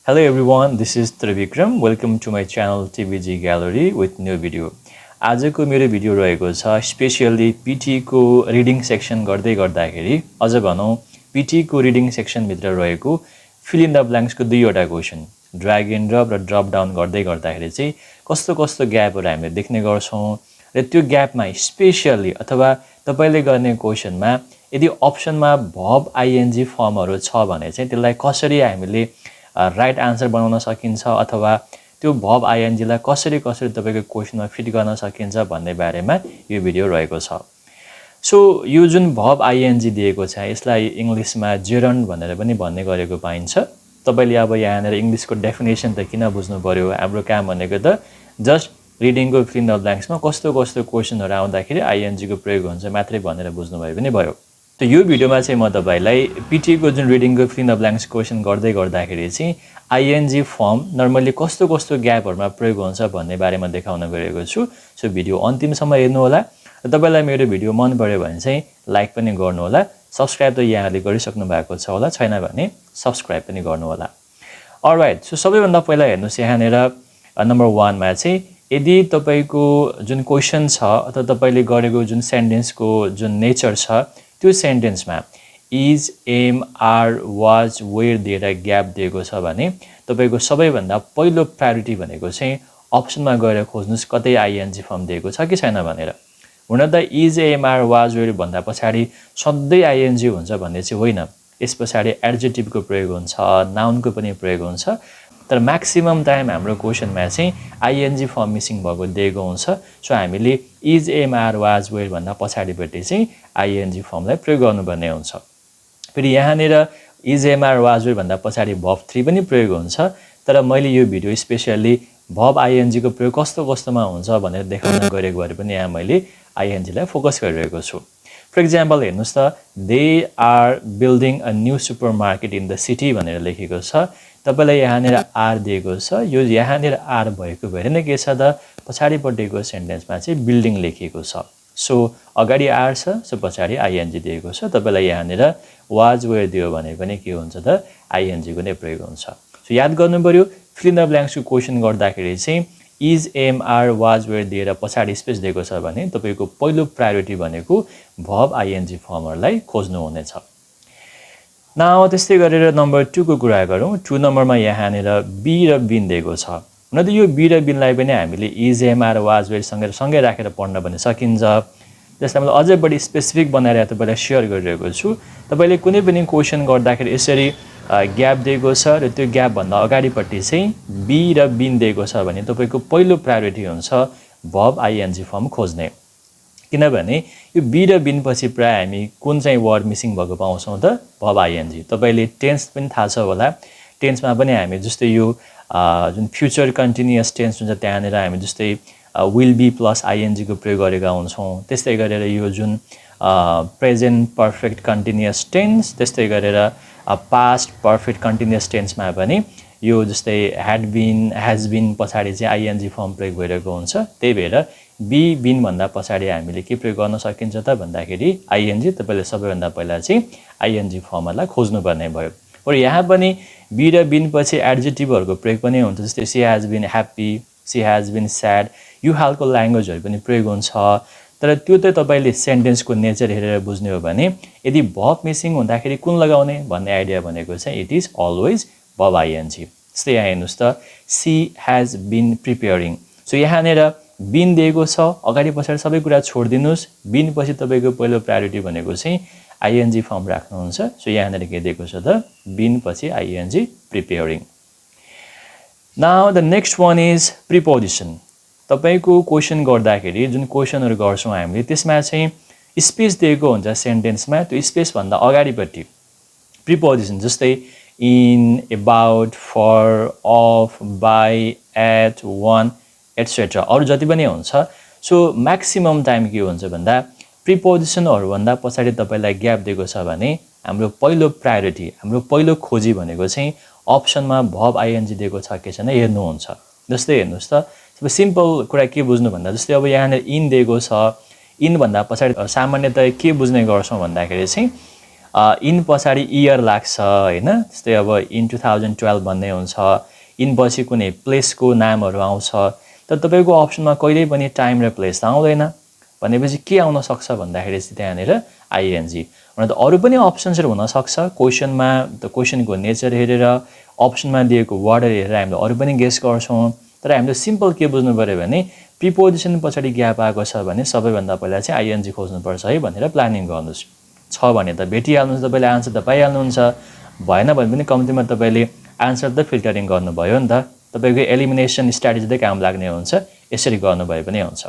Hello everyone, this is Tribikram. Welcome to my channel tbggallery with new video. आजको मेरो video रहेको छ specially PTE को reading section गर्दै गर्दाखेरि अझ भनौं PTE को रिडिङ सेक्सन भित्र रहेको फिल इन द ब्ल्याङ्क्स को दुईवटा क्वेशन ड्र्याग एन्ड ड्रप र ड्रप डाउन गर्दै गर्दाखेरि चाहिँ कस्तो कस्तो ग्यापहरु हामीले देख्ने गर्छौं र त्यो ग्यापमा स्पेशली अथवा तपाईले गर्ने क्वेशनमा यदि अप्सनमा verb ing फर्महरु छ भने चाहिँ त्यसलाई कसरी हामीले राइट आन्सर बनाउन सकिन्छ अथवा त्यो verb ing लाई कसरी तपाईको क्वेशनमा फिट गर्न सकिन्छ भन्ने बारेमा यो भिडियो रहेको छ। सो यो जुन verb ing दिएको छ यसलाई इंग्लिशमा gerund भनेर पनि भन्ने गरेको पाइन्छ। तपाईले अब यहाँनेर इंग्लिशको डेफिनेसन त किन बुझ्नु पर्यो, हाम्रो काम भनेको त जस्ट रिडिङको फिल इन द ब्ल्याङ्क्समा कस्तो क्वेशनहरु आउँदाखेरि ing को प्रयोग हुन्छ मात्रै भनेर बुझ्नु भए पनि भयो। त यो भिडियोमा चाहिँ म तपाईलाई PTE को जुन रिडिङको fill in the blanks question गर्दै गर्दाखेरि चाहिँ ing फर्म नर्मली कस्तो ग्यापहरुमा प्रयोग हुन्छ भन्ने बारेमा देखाउन गएको छु। सो भिडियो अन्तिमसम्म हेर्नु होला र तपाईलाई मेरो भिडियो मन पर्यो भने चाहिँ लाइक पनि गर्नु होला, सब्स्क्राइब त यहाँले गरिसक्नु भएको छ होला, छैन भने सब्स्क्राइब पनि गर्नु होला। अलराइट, सो सबैभन्दा पहिला हेर्नुस् यहाँनेर नम्बर 1 मा चाहिँ यदि तपाईको जुन क्वेशन छ अथवा तपाईले गरेको जुन सेन्टेन्सको जुन नेचर छ त्यो सेन्टेन्समा is am are was were दिएर ग्याप दिएको छ भने तपाईको सबैभन्दा पहिलो प्रायोरिटी भनेको चाहिँ अप्सनमा गएर खोज्नुस् कतै ing फर्म दिएको छ कि छैन भनेर। हुन त is am are was were भन्दा पछाडी सधैं ing हुन्छ भन्ने चाहिँ होइन, यस पछाडी एडजेक्टिभको प्रयोग हुन्छ, नाउनको पनि प्रयोग हुन्छ, तर म्याक्सिमम टाइम हाम्रो क्वेशनमा चाहिँ ing फर्म मिसिङ भएको दिएको हुन्छ। सो हामीले is am are was were भन्दा पछाडीपट्टि चाहिँ ing फर्मलाई प्रयोग गर्नुपर्ने हुन्छ। फेरि यहाँनेर is am are was were भन्दा पछाडी verb 3 पनि प्रयोग हुन्छ, तर मैले यो भिडियो स्पेशली verb ing को प्रयोग कस्तोमा हुन्छ भनेर देखाउन गएको भएर पनि यहाँ मैले ing लाई फोकस गरिरहेको छु। फर एक्जाम्पल हेर्नुस् त they are building a new supermarket in the city भनेर लेखेको छ। तपाईलाई यहाँनेर आर दिएको छ, यो यहाँनेर आर भएको भएर नै के छ त पछाडीपट्टिको सेन्टेन्समा चाहिँ बिल्डिङ लेखिएको छ। सो अगाडि आर छ, सो पछाडी ing दिएको छ। तपाईलाई यहाँनेर वाज वेयर दियो भने पनि के हुन्छ त ing को नै प्रयोग हुन्छ। सो याद गर्नु पर्यो फिल इन द ब्ल्याङ्क्स को क्वेशन गर्दाखेरि चाहिँ is am are was were दिएर पछाडी स्पेस दिएको छ भने तपाईको पहिलो प्रायोरिटी भनेको verb ing फर्महरुलाई खोज्नु हुनेछ। नाउ त्यस्तै गरेर नम्बर 2 को कुरा गरौँ। 2 नम्बरमा यहाँनेर बी र बिन दिएको छ। हुन त यो बी र बिनलाई पनि हामीले is am are was were सँगै राखेर पढ्न पनि सकिन्छ। जसलाई मैले अझै बढी स्पेसिफिक बनाएर तपाईलाई शेयर गरिरहेको छु। तपाईले कुनै पनि क्वेशन गर्दाखेरि यसरी ग्याप दिएको छ र त्यो ग्याप भन्दा अगाडिपट्टि चाहिँ बी र बिन दिएको छ भने तपाईको पहिलो प्रायोरिटी हुन्छ verb ing फर्म खोज्ने। किनभने यो बी र बिन पछि प्राय हामी कुन चाहिँ वर्ड मिसिङ भएको पाउँछौं त verb ing। तपाईले टेन्स पनि थाहा छ होला, टेन्समा पनि हामी जस्तै यो जुन फ्युचर कन्टिन्युअस टेन्स हुन्छ त्यहाँनेर हामी जस्तै विल बी प्लस ing को प्रयोग गरेका हुन्छौं। त्यस्तै गरेर यो जुन प्रेजेन्ट पर्फेक्ट कन्टिन्युअस टेन्स, त्यस्तै गरेर पास्ट पर्फेक्ट कन्टिन्युअस टेन्समा पनि यो जस्तै ह्याड बीन हैज बीन पछाडी चाहिँ ing फर्म प्रयोग भइरहेको हुन्छ। त्यही भएर बी बिन भन्दा पछाडी हामीले के प्रयोग गर्न सकिन्छ त भन्दाखेरि ing। तपाईले सबैभन्दा पहिला चाहिँ ing फर्मलाई खोज्नु पर्ने भयो। र यहाँ पनि बी र बिन पछि एडजेक्टिभहरुको प्रयोग पनि हुन्छ, जस्तै she has been happy, she has been sad, यो हालको ल्याङ्ग्वेजहरु पनि प्रयोग हुन्छ। तर त्यो त तपाईले सेन्टेन्सको नेचर हेरेर बुझ्ने हो भने यदि verb मिसिङ हुँदाखेरि कुन लगाउने भन्ने आइडिया भनेको चाहिँ it is always verb ing। जस्तै यहाँ हेर्नुस् त she has been preparing. So यहाँनेर बिन दिएको छ, अगाडि पछाडी सबै कुरा छोड्दिनुस्, बिन पछि तपाईको पहिलो प्रायोरिटी भनेको चाहिँ ing फर्म राख्नुहुन्छ। सो यहाँनेर के दिएको छ त बिन पछि ing preparing. Now the next one is preposition. तपाईको क्वेशन गर्दाखेरि जुन क्वेशनहरु गर्छौं हामीले त्यसमा चाहिँ स्पेस दिएको हुन्छ सेन्टेन्समा, त्यो स्पेस भन्दा अगाडिपट्टि प्रिपोजिसन जस्तै in, about, for, of, by, at, on etcetera अरु जति पनि हुन्छ। सो म्याक्सिमम टाइम के हुन्छ भन्दा प्रिपोजिसनहरु भन्दा पछाडी तपाईलाई ग्याप दिएको छ भने हाम्रो पहिलो प्रायोरिटी, हाम्रो पहिलो खोजी भनेको चाहिँ अप्सनमा verb ing दिएको छ के छैन हेर्नुहुन्छ। जस्तै हेर्नुस् त सिम्पल कुरा के बुझ्नु भन्दा जस्तै अब यहाँ इन दिएको छ, इन भन्दा पछाडी सामान्यतया के बुझ्ने गर्छौं भन्दाखेरि चाहिँ इन पछाडि इयर लाग्छ हैन जस्तै अब इन 2012 भन्ने हुन्छ इन पछि कुनै प्लेसको नामहरु आउँछ तर तपाईको अप्सनमा कहिल्यै पनि टाइम र प्लेस आउँदैन भनेपछि के आउन सक्छ भन्दाखेरि चाहिँ त्यहाँनेर आइएनजी भने त अरु पनि अप्सन्सहरु हुन सक्छ क्वेशनमा त क्वेशनको नेचर हेरेर अप्सनमा दिएको वर्ड हेरेर हामीले अरु पनि गेस गर्छौं तर हामीले सिम्पल के बुझ्नु पर्यो भने प्रिपोजिसन पछाडी ग्याप आएको छ भने सबैभन्दा पहिला चाहिँ आइएनजी खोज्नु पर्छ है भनेर प्लानिङ गर्नुस् छ भने त भेटिहाल्नुहुन्छ तपाईले आन्सर त पाइहाल्नुहुन्छ भएन भने पनि कम्तिमा तपाईले आन्सर त फिल्टरिङ गर्नुभयो नि त तपाईको एलिमिनेसन स्ट्र्याटेजी त काम लाग्ने हुन्छ यसरी गर्नु भए पनि हुन्छ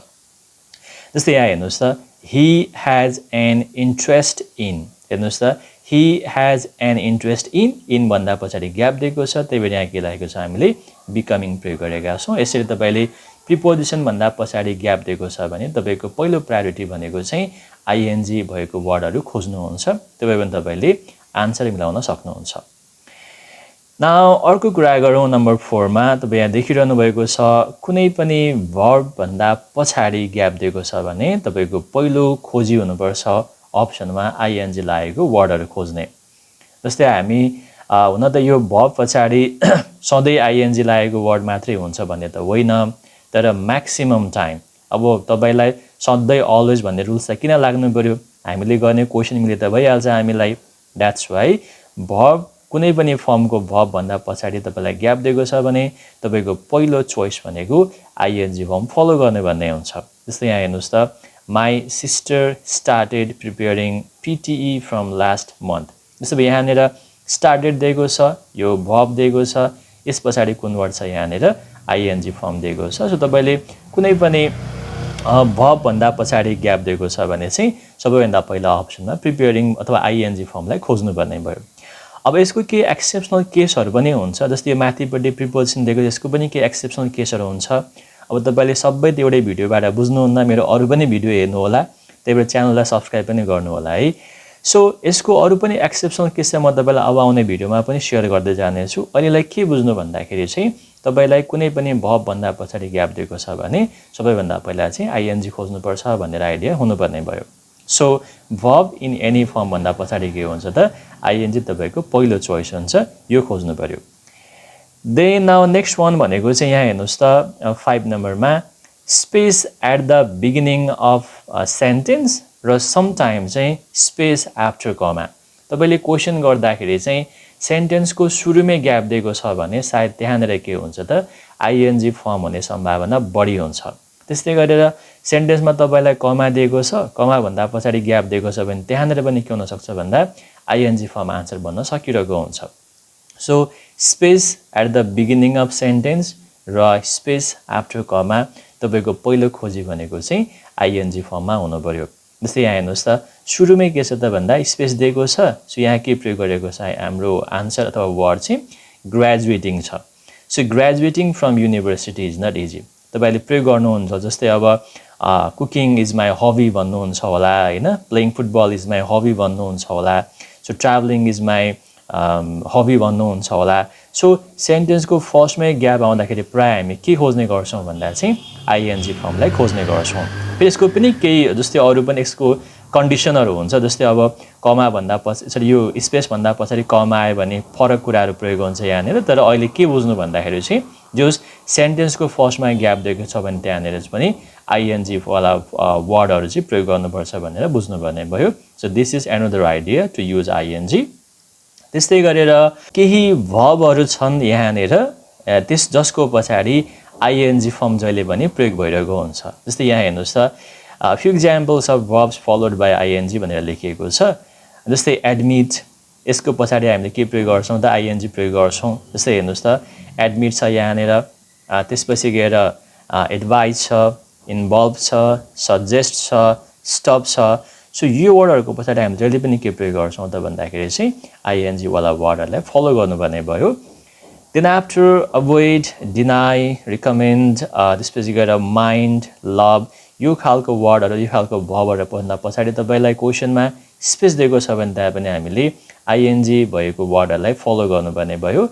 जस्तै यहाँ हेर्नुस् त he has an interest in हेर्नुस् त he has an interest in भन्दा पछाडी ग्याप दिएको छ त्यही भएर यहाँ के लागेको छ हामीले becoming प्रयोग गरेका छौं यसरी तपाईले प्रिपोजिसन भन्दा पछाडी ग्याप दिएको छ भने तपाईको पहिलो प्रायोरिटी भनेको चाहिँ आइएनजी भएको वर्डहरु खोज्नुहुन्छ त्यही भएर तपाईले आन्सर मिलाउन सक्नुहुन्छ नाउ अर्को कुरा गरौँ नम्बर 4 मा तपाई यहाँ देखिरहनु भएको छ कुनै पनि verb भन्दा पछाडी ग्याप दिएको छ भने तपाईको पहिलो खोजी हुनुपर्छ अप्सनमा आइएनजी लागेको वर्डहरु खोज्ने जस्तै हामी हुन त यो verb पछाडी सधैं आइएनजी लागेको वर्ड मात्रै हुन्छ भन्ने त होइन तर म्याक्सिमम टाइम अब तपाईलाई सधैं अलवेज भन्ने रुल्स त किन लाग्नु पर्यो हामीले गर्ने क्वेशन मिले त भइहाल्छ हामीलाई दैट्स व्हाई verb कुनै पनि फर्मको verb भन्दा पछाडी तपाईलाई ग्याप दिएको छ भने तपाईको पहिलो चोइस भनेको आइएनजी फर्म फलो गर्ने भन्ने हुन्छ जस्तै यहाँ हेर्नुस् त my sister started preparing PTE from last month जस्तो यहाँ नेर started दिएको छ यो verb दिएको छ यस पछाडी कुन वर्ड छ यहाँ नेर आइएनजी फर्म दिएको छ सो तपाईले कुनै पनि verb भन्दा पछाडी ग्याप दिएको छ भने चाहिँ सबैभन्दा पहिला अप्सनमा प्रिपेयरिङ अथवा आइएनजी फर्मलाई खोज्नु पर्ने भयो अब यसको के एक्सेप्सनल केसहरु पनि हुन्छ जस्तै यो माथिपट्टि प्रिपोजिसन दिएको यसको पनि के एक्सेप्सनल केसहरु हुन्छ अब तपाईले सबै त्यो एउटै भिडियोबाट बुझ्नुहुन्न मेरो अरु पनि भिडियो हेर्नु होला त्यही भएर च्यानललाई सब्स्क्राइब पनि गर्नु होला है सो यसको अरु पनि एक्सेप्सनल केस चाहिँ म तपाईलाई अब आउने भिडियोमा पनि शेयर गर्दै जाने छु अहिलेलाई के बुझ्नु भन्दाखेरि चाहिँ तपाईलाई कुनै पनि verb भन्दा पछाडी ग्याप दिएको छ भने सबैभन्दा पहिला चाहिँ आइएनजी खोज्नु पर्छ भनेर आइडिया हुनुपर्ने भयो so verb in any form भन्दा पछाडी के हुन्छ त आइएनजी तपाईको पहिलो चोइस हुन्छ यो खोज्नु पर्यो देन नाउ नेक्स्ट वन भनेको चाहिँ यहाँ हेर्नुस् त 5 नम्बरमा space at the beginning of a sentence र समटाइम चाहिँ स्पेस आफ्टर कमा तपाईले क्वेशन गर्दाखेरि चाहिँ सेन्टेन्सको सुरुमै ग्याप दिएको छ भने सायद त्यहाँनेर के हुन्छ त आइएनजी फर्म हुने सम्भावना बढी हुन्छ त्यस्तै गरेर सेन्टेन्समा तपाईलाई कमा दिएको छ कमा भन्दा पछाडी ग्याप दिएको छ भने त्यहाँनेर पनि के हुन सक्छ भन्दा आइएनजी फर्म आन्सर बन्न सकिरहेको हुन्छ so space at the beginning of sentence र स्पेस आफ्टर कमा तपाईको पहिलो खोजी भनेको चाहिँ आइएनजी फर्ममा हुनु पर्यो जस्तै यहाँ हेर्नुस् त सुरुमै के छ त भन्दा स्पेस दिएको छ सो यहाँ के प्रयोग गरेको छ हाम्रो आन्सर अथवा वर्ड चाहिँ ग्रेजुएटिङ छ so graduating from university is not easy तपाईले प्रयोग गर्नुहुन्छ जस्तै अब कुकिङ इज माई हबी भन्नुहुन्छ होला हैन playing football is my hobby भन्नुहुन्छ होला so travelling is my hobby भन्नुहुन्छ होला सो सेन्टेन्सको फर्स्टमै ग्याप आउँदाखेरि प्राय हामी के खोज्ने गर्छौं भन्दा चाहिँ आइएनजी फर्मलाई खोज्ने गर्छौं फेरि यसको पनि केही जस्तै अरु पनि यसको कन्डिसनहरु हुन्छ जस्तै अब कमा भन्दा पछाडी यो स्पेस भन्दा पछाडी कमा आयो भने फरक कुराहरु प्रयोग हुन्छ यहाँनेर तर अहिले के बुझ्नु भन्दाखेरि चाहिँ जो सेन्टेन्सको फर्स्टमा ग्याप दिएको छ भने त्यहाँनेर पनि आइएनजी वाला वर्डहरु चाहिँ प्रयोग गर्नुपर्छ भनेर बुझ्नुपर्ने भयो so this is another idea to use ING त्यस्तै गरेर केही भर्बहरु छन् यहाँनेर त्यस जसको पछाडी आइएनजी फर्म जहिले पनि प्रयोग भइरहेको हुन्छ जस्तै यहाँ हेर्नुस् त few examples of verbs followed by ing भनेर लेखिएको छ जस्तै admit यसको पछाडी हामीले के प्रयोग गर्छौं त ing प्रयोग गर्छौं जस्तै हेर्नुस् त admit छ यहाँनेर त्यसपछि गएर advise छ involve छ suggest छ stop छ सो यो वर्डहरुको पछाडी हामी जहिले पनि के प्रयोग गर्छौं त भन्दाखेरि चाहिँ ing वाला वर्डहरुलाई फलो गर्नुपर्ने भयो then after avoid deny recommend त्यसपछि गएर mind love यो खालको वर्डहरु यो खालको भर्बहरु भन्दा पछाडी तपाईलाई क्वेशनमा स्पेस दिएको छ भने त्यहाँ पनि हामीले आइएनजी भएको वर्डहरुलाई फलो गर्नुपर्ने भयो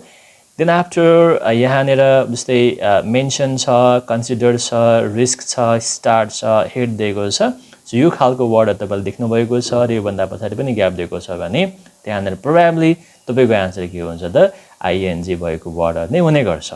देन आफ्टर यहाँनेर जस्तै मेन्सन छ कन्सिडर छ रिस्क छ स्टार्ट छ हेड दिएको छ सो सो यो खालको वर्डहरु तपाईले देख्नु भएको छ र यो भन्दा पछाडी पनि ग्याप दिएको छ भने त्यहाँनेर प्रोबेबली तपाईको आन्सर के हुन्छ त आईएनजी भएको वर्डहरु नै हुने गर्छ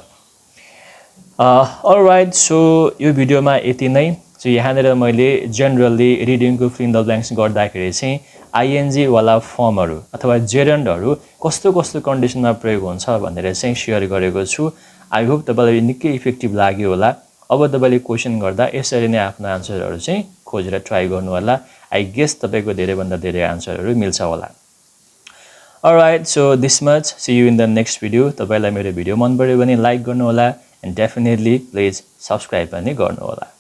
अलराइट सो यो भिडियोमा यति नै सो यहाँनेर मैले जनरली रिडिङको फिल इन द ब्ल्याङ्क्स गर्दाखेरि चाहिँ आईएनजी वाला फर्महरु अथवा जेरन्डहरु कस्तो कस्तो कन्डिसनमा प्रयोग हुन्छ भनेर चाहिँ शेयर गरेको छु आई होप तपाईलाई निकै इफेक्टिभ लाग्यो होला अब तपाईले क्वेशन गर्दा यसरी नै आफ्नो आन्सरहरु चाहिँ खोजेर ट्राई गर्नु होला आई गेस तपाईको धेरै भन्दा धेरै आन्सरहरु मिल्छ होला all right so this much see you in the next video तपाईलाई मेरो भिडियो मन पर्यो भने लाइक गर्नु होला एन्ड डेफिनेटली प्लिज सब्स्क्राइब पनि गर्नु होला